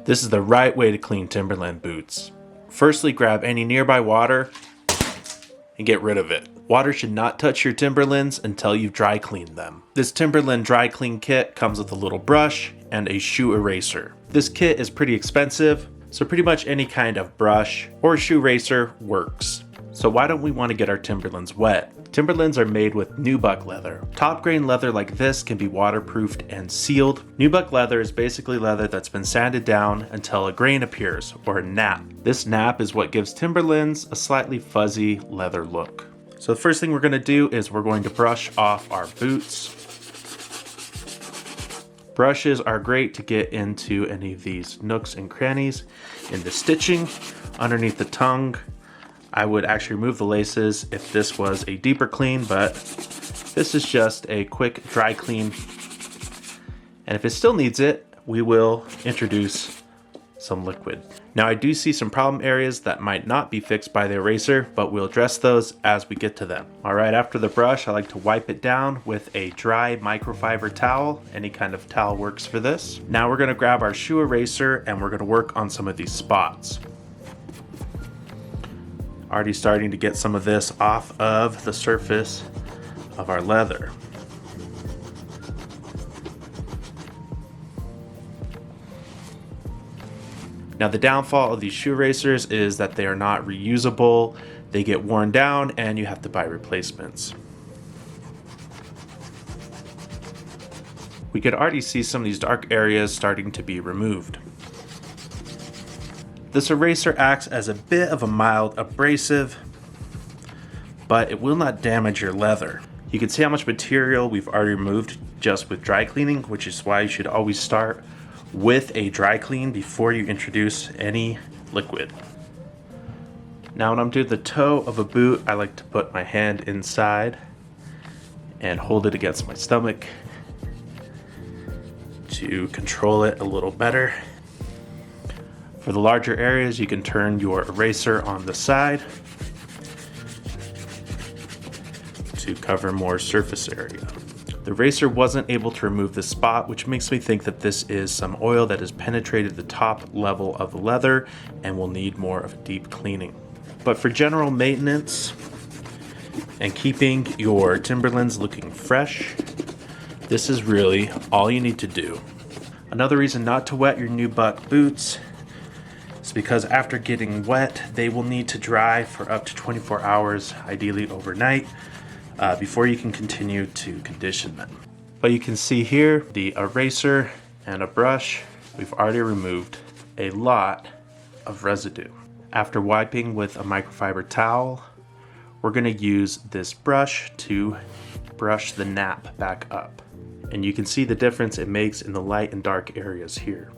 This is the right way to clean Timberland boots. Firstly, grab any nearby water and get rid of it. Water should not touch your Timberlands until you've dry cleaned them. This Timberland dry clean kit comes with a little brush and a shoe eraser. This kit is pretty expensive, so pretty much any kind of brush or shoe eraser works. So why don't we want to get our Timberlands wet? Timberlands are made with Nubuck leather. Top grain leather like this can be waterproofed and sealed. Nubuck leather is basically leather that's been sanded down until a grain appears, or a nap. This nap is what gives Timberlands a slightly fuzzy leather look. So the first thing we're going to do is we're going to brush off our boots. Brushes are great to get into any of these nooks and crannies in the stitching, underneath the tongue. I would actually remove the laces if this was a deeper clean, but this is just a quick dry clean. And if it still needs it, we will introduce some liquid. Now I do see some problem areas that might not be fixed by the eraser, but we'll address those as we get to them. All right, after the brush, I like to wipe it down with a dry microfiber towel. Any kind of towel works for this. Now we're gonna grab our shoe eraser and we're gonna work on some of these spots. Already starting to get some of this off of the surface of our leather. Now the downfall of these shoe erasers is that they are not reusable. They get worn down and you have to buy replacements. We could already see some of these dark areas starting to be removed. This eraser acts as a bit of a mild abrasive, but it will not damage your leather. You can see how much material we've already removed just with dry cleaning, which is why you should always start with a dry clean before you introduce any liquid. Now when I'm doing the toe of a boot, I like to put my hand inside and hold it against my stomach to control it a little better. For the larger areas, you can turn your eraser on the side to cover more surface area. The eraser wasn't able to remove this spot, which makes me think that this is some oil that has penetrated the top level of the leather and will need more of a deep cleaning. But for general maintenance and keeping your Timberlands looking fresh, this is really all you need to do. Another reason not to wet your Nubuck boots is because after getting wet, they will need to dry for up to 24 hours, ideally overnight, before you can continue to condition them. But you can see here, the eraser and a brush, we've already removed a lot of residue. After wiping with a microfiber towel, we're gonna use this brush to brush the nap back up. And you can see the difference it makes in the light and dark areas here.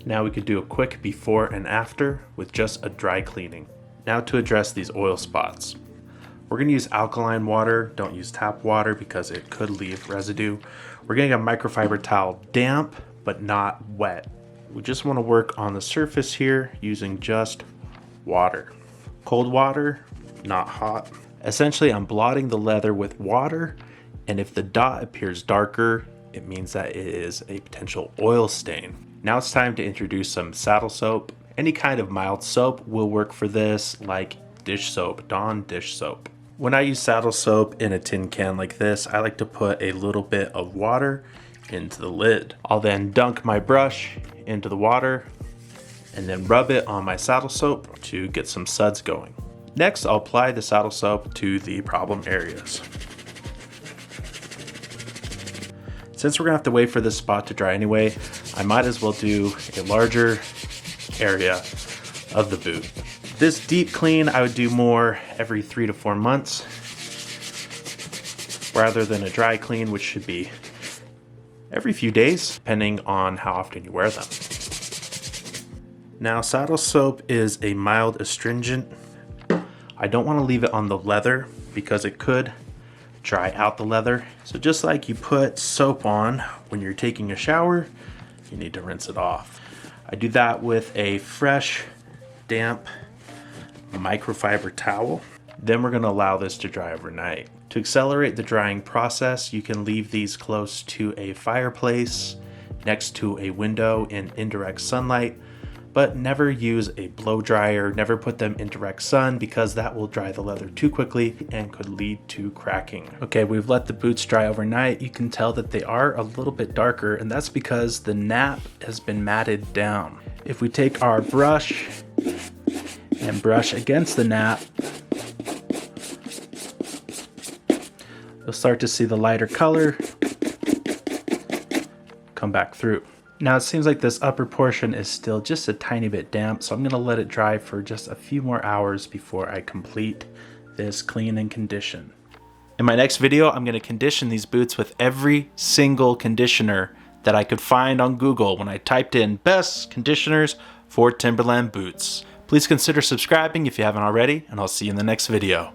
Now we could do a quick before and after with just a dry cleaning. Now to address these oil spots. We're gonna use alkaline water, don't use tap water because it could leave residue. We're getting a microfiber towel damp, but not wet. We just wanna work on the surface here using just water. Cold water, not hot. Essentially, I'm blotting the leather with water, and if the dot appears darker, it means that it is a potential oil stain. Now it's time to introduce some saddle soap. Any kind of mild soap will work for this, like dish soap, Dawn dish soap. When I use saddle soap in a tin can like this, I like to put a little bit of water into the lid. I'll then dunk my brush into the water and then rub it on my saddle soap to get some suds going. Next, I'll apply the saddle soap to the problem areas. Since we're gonna have to wait for this spot to dry anyway, I might as well do a larger area of the boot. This deep clean, I would do more every 3 to 4 months, rather than a dry clean, which should be every few days, depending on how often you wear them. Now, saddle soap is a mild astringent. I don't want to leave it on the leather because it could dry out the leather. So just like you put soap on when you're taking a shower, you need to rinse it off. I do that with a fresh, damp microfiber towel. Then we're going to allow this to dry overnight. To accelerate the drying process, you can leave these close to a fireplace, next to a window in indirect sunlight, but never use a blow dryer, never put them in direct sun because that will dry the leather too quickly and could lead to cracking. Okay, we've let the boots dry overnight. You can tell that they are a little bit darker, and that's because the nap has been matted down. If we take our brush and brush against the nap, you'll start to see the lighter color come back through. Now it seems like this upper portion is still just a tiny bit damp, so I'm going to let it dry for just a few more hours before I complete this clean and condition. In my next video, I'm going to condition these boots with every single conditioner that I could find on Google when I typed in best conditioners for Timberland boots. Please consider subscribing if you haven't already, and I'll see you in the next video.